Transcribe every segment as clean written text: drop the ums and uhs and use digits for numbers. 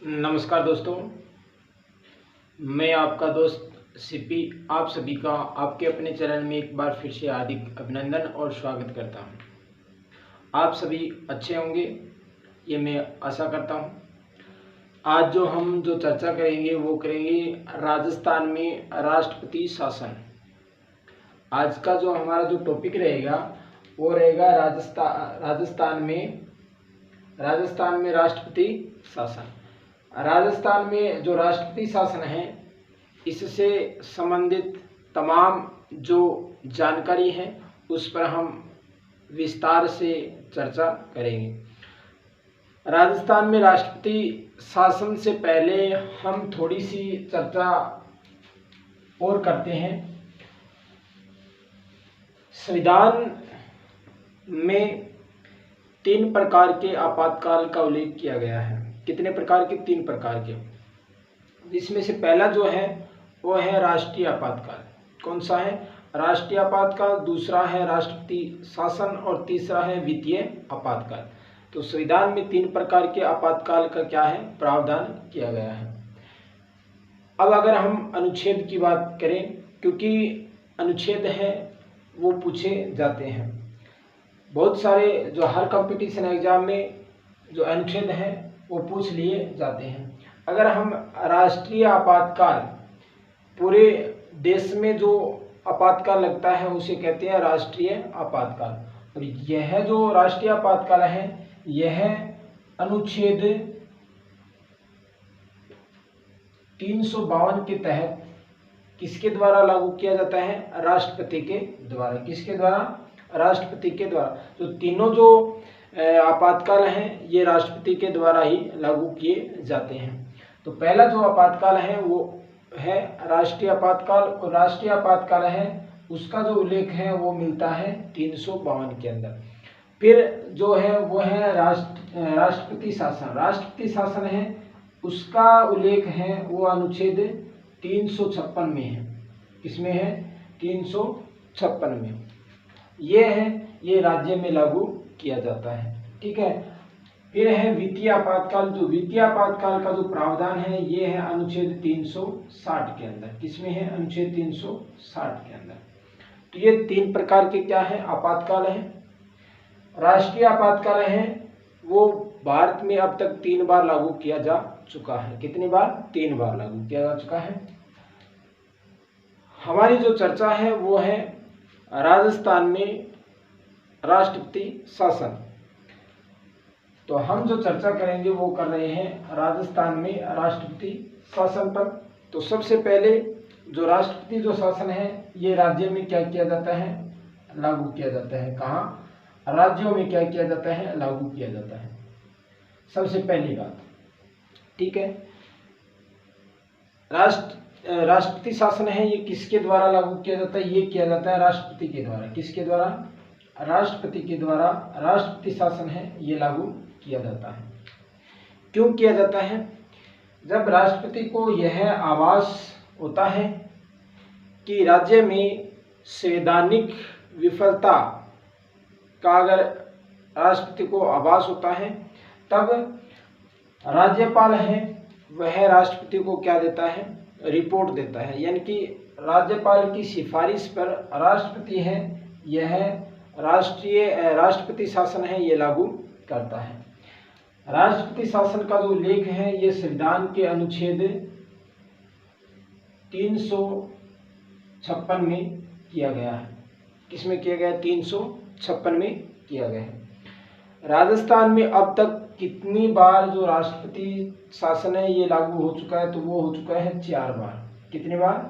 नमस्कार दोस्तों, मैं आपका दोस्त सीपी आप सभी का आपके अपने चैनल में एक बार फिर से हार्दिक अभिनंदन और स्वागत करता हूं। आप सभी अच्छे होंगे, ये मैं आशा करता हूं। आज हम जो चर्चा करेंगे वो करेंगे राजस्थान में राष्ट्रपति शासन। आज का जो हमारा जो टॉपिक रहेगा वो रहेगा राजस्थान में राष्ट्रपति शासन। राजस्थान में जो राष्ट्रपति शासन है, इससे संबंधित तमाम जो जानकारी है उस पर हम विस्तार से चर्चा करेंगे। राजस्थान में राष्ट्रपति शासन से पहले हम थोड़ी सी चर्चा और करते हैं। संविधान में 3 प्रकार के आपातकाल का उल्लेख किया गया है। कितने प्रकार के? 3 प्रकार के। इसमें से पहला जो है वो है राष्ट्रीय आपातकाल। कौन सा है? राष्ट्रीय आपातकाल। दूसरा है राष्ट्रपति शासन और तीसरा है वित्तीय आपातकाल। तो संविधान में 3 प्रकार के आपातकाल का क्या है? प्रावधान किया गया है। अब अगर हम अनुच्छेद की बात करें, क्योंकि अनुच्छेद है वो पूछे जाते हैं बहुत सारे, जो हर कंपटीशन एग्जाम में जो अनुच्छेद हैं वो पूछ लिए जाते हैं। अगर हम राष्ट्रीय आपातकाल, पूरे देश में जो आपातकाल लगता है उसे कहते हैं राष्ट्रीय आपातकाल। और यह जो राष्ट्रीय आपातकाल है यह अनुच्छेद 352 के तहत किसके द्वारा लागू किया जाता है? राष्ट्रपति के द्वारा। किसके द्वारा? राष्ट्रपति के द्वारा। तो तीनों जो आपातकाल हैं ये राष्ट्रपति के द्वारा ही लागू किए जाते हैं। तो पहला जो आपातकाल है वो है राष्ट्रीय आपातकाल, और राष्ट्रीय आपातकाल है उसका जो उल्लेख है वो मिलता है 352 के अंदर। फिर जो है वो है राष्ट्रपति शासन। राष्ट्रपति शासन है उसका उल्लेख है वो अनुच्छेद 356 में है। किसमें है? 356 में। ये है, ये राज्य में लागू किया जाता है। ठीक है। फिर है वित्तीय आपातकाल। जो वित्तीय आपातकाल का जो प्रावधान है ये है अनुच्छेद 360 के अंदर। किसमें है? अनुच्छेद 360 के अंदर। तो ये 3 प्रकार के क्या है? आपातकाल है। राष्ट्रीय आपातकाल है वो भारत में अब तक 3 बार लागू किया जा चुका है। कितनी बार? 3 बार लागू किया जा चुका है। हमारी जो चर्चा है वो है राजस्थान में राष्ट्रपति शासन। तो हम जो चर्चा करेंगे वो कर रहे हैं राजस्थान में राष्ट्रपति शासन पर। तो सबसे पहले जो राष्ट्रपति जो शासन है ये राज्य में क्या किया जाता है? लागू किया जाता है। कहाँ? राज्यों में क्या किया जाता है? लागू किया जाता है। सबसे पहली बात, ठीक है। राष्ट्रपति शासन है ये किसके द्वारा लागू किया जाता है? ये किया जाता है राष्ट्रपति के द्वारा। किसके द्वारा? राष्ट्रपति के द्वारा राष्ट्रपति शासन है ये लागू किया जाता है। क्यों किया जाता है? जब राष्ट्रपति को यह आभास होता है कि राज्य में संवैधानिक विफलता का अगर राष्ट्रपति को आभास होता है, तब राज्यपाल है वह राष्ट्रपति को क्या देता है? रिपोर्ट देता है। यानी कि राज्यपाल की सिफारिश पर राष्ट्रपति है यह राष्ट्रपति शासन है ये लागू करता है। राष्ट्रपति शासन का जो उल्लेख है ये संविधान के अनुच्छेद 356 में किया गया है। किसमें किया गया? 356 में किया गया है। राजस्थान में अब तक कितनी बार जो राष्ट्रपति शासन है ये लागू हो चुका है? तो वो हो चुका है 4 बार। कितनी बार?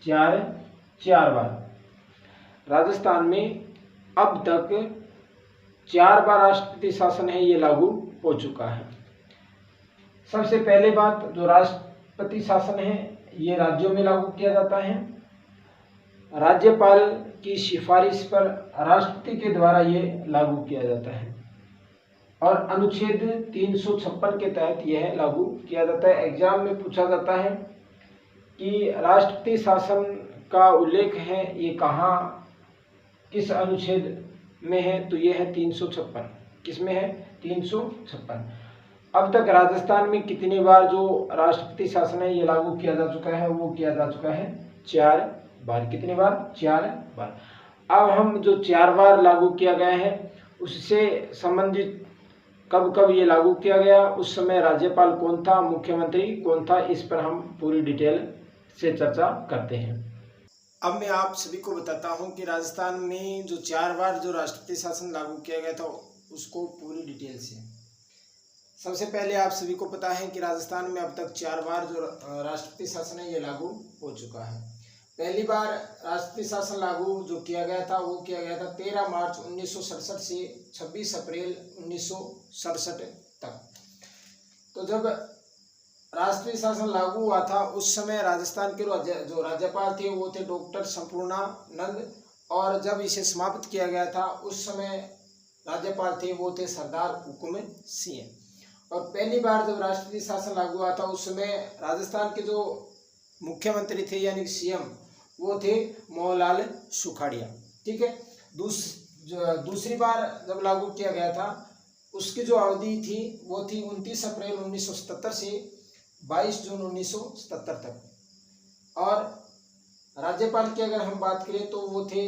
4 बार। राजस्थान में अब तक 4 बार राष्ट्रपति शासन है ये लागू हो चुका है। सबसे पहले बात, जो राष्ट्रपति शासन है ये राज्यों में लागू किया जाता है। राज्यपाल की सिफारिश पर राष्ट्रपति के द्वारा ये लागू किया जाता है और अनुच्छेद 356 के तहत यह लागू किया जाता है। एग्जाम में पूछा जाता है कि राष्ट्रपति शासन का उल्लेख है ये कहाँ, किस अनुच्छेद में है? तो यह है 356। किसमें है? 356। अब तक राजस्थान में कितनी बार जो राष्ट्रपति शासन है ये लागू किया जा चुका है, वो किया जा चुका है 4 बार। कितनी बार? 4 बार। अब हम जो 4 बार लागू किया गया है उससे संबंधित कब कब ये लागू किया गया, उस समय राज्यपाल कौन था, मुख्यमंत्री कौन था, इस पर हम पूरी डिटेल से चर्चा करते हैं। अब मैं आप सभी को बताता हूं कि राजस्थान में जो 4 बार जो राष्ट्रपति शासन लागू किया गया था उसको पूरी डिटेल से। सबसे पहले आप सभी को पता है कि राजस्थान में अब तक 4 बार जो राष्ट्रपति शासन है ये लागू हो चुका है। पहली बार राष्ट्रपति शासन लागू जो किया गया था वो किया गया था 13 मार्च 1967 से 26 अप्रैल 1967 तक। तो जब राष्ट्रीय शासन लागू हुआ था उस समय राजस्थान के जो राज्यपाल थे वो थे डॉक्टर संपूर्णानंद, और जब इसे समाप्त किया गया था उस समय राज्यपाल थे वो थे सरदार हुकुम सिंह। और पहली बार जब राष्ट्रीय शासन लागू हुआ था उस समय राजस्थान के जो मुख्यमंत्री थे यानी सीएम वो थे मोहनलाल सुखाड़िया। ठीक है। दूसरी बार जब लागू किया गया था उसकी जो अवधि थी वो थी 29 अप्रैल 1977 से 22 जून 1977 तक। और राज्यपाल की अगर हम बात करें तो वो थे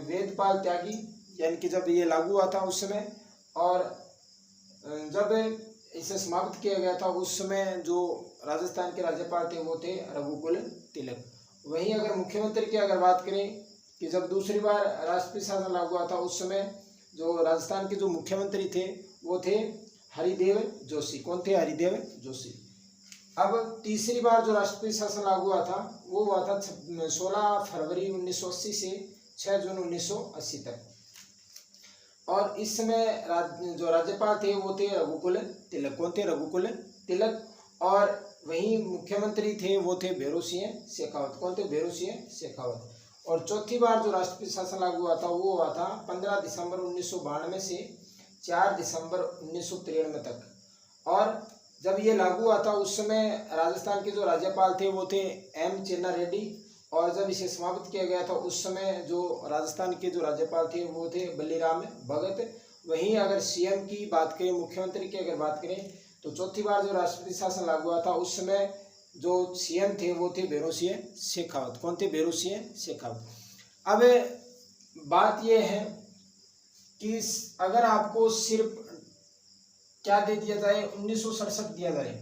वेदपाल त्यागी, यानी कि जब ये लागू हुआ था उस समय, और जब इसे समाप्त किया गया था उस समय जो राजस्थान के राज्यपाल थे वो थे रघुकुल तिलक। वहीं अगर मुख्यमंत्री की अगर बात करें कि जब दूसरी बार राष्ट्रपति शासन लागू हुआ था उस समय जो राजस्थान के जो मुख्यमंत्री थे वो थे हरिदेव जोशी। कौन थे? हरिदेव जोशी। अब तीसरी बार जो राष्ट्रपति शासन लागू हुआ था वो हुआ था 16 फरवरी 1980 से 6 जून 1980 तक। और इस समय जो राज्यपाल थे वो थे रघुकुल तिलक। कौन थे? रघुकुल तिलक। और वहीं मुख्यमंत्री थे वो थे भैरों सिंह शेखावत। कौन थे? भैरों सिंह शेखावत। और चौथी बार जो राष्ट्रपति शासन लागू हुआ था वो हुआ था 15 दिसंबर 1992 से 4 दिसंबर 1993 तक। और जब ये लागू हुआ था उस समय राजस्थान के जो राज्यपाल थे वो थे एम चेन्ना रेड्डी, और जब इसे समाप्त किया गया था उस समय जो राजस्थान के जो राज्यपाल थे वो थे बलीराम भगत। वहीं अगर सीएम की बात करें, मुख्यमंत्री की अगर बात करें, तो चौथी बार जो राष्ट्रपति शासन लागू हुआ था उस समय जो सीएम थे वो थे भैरों सिंह शेखावत। कौन थे? भैरों सिंह शेखावत। अब बात यह है कि अगर आपको सिर्फ क्या दे दिया जाए, 1967 दिया जाए,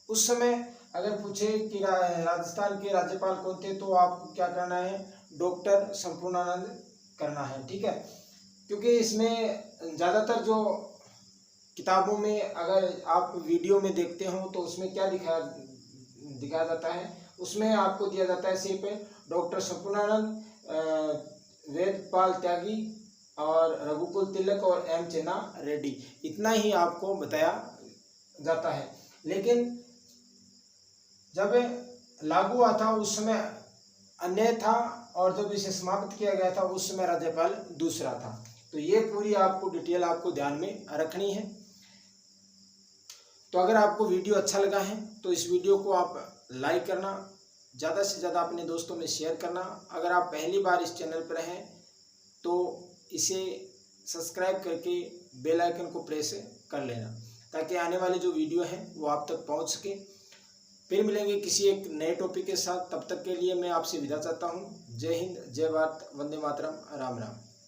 उस समय अगर पूछे कि राजस्थान के राज्यपाल कौन थे तो आपको क्या करना है? डॉक्टर संपूर्णानंद करना है। ठीक है। क्योंकि इसमें ज़्यादातर जो किताबों में अगर आप वीडियो में देखते हो तो उसमें क्या दिखाया जाता है, उसमें आपको दिया जाता है सिर्फ डॉक्टर संपूर्णानंद, वेदपाल त्यागी और रघुकुल तिलक और एम चेन्ना रेड्डी, इतना ही आपको बताया जाता है। लेकिन जब लागू हुआ था उस समय अन्य था, और जब इसे समाप्त किया गया था उस समय राज्यपाल दूसरा था। तो ये पूरी आपको डिटेल आपको ध्यान में रखनी है। तो अगर आपको वीडियो अच्छा लगा है तो इस वीडियो को आप लाइक करना, ज़्यादा से ज़्यादा अपने दोस्तों में शेयर करना। अगर आप पहली बार इस चैनल पर हैं तो इसे सब्सक्राइब करके बेल आइकन को प्रेस कर लेना, ताकि आने वाले जो वीडियो हैं वो आप तक पहुंच सके। फिर मिलेंगे किसी एक नए टॉपिक के साथ। तब तक के लिए मैं आपसे विदा चाहता हूं। जय हिंद, जय भारत, वंदे मातरम, राम राम।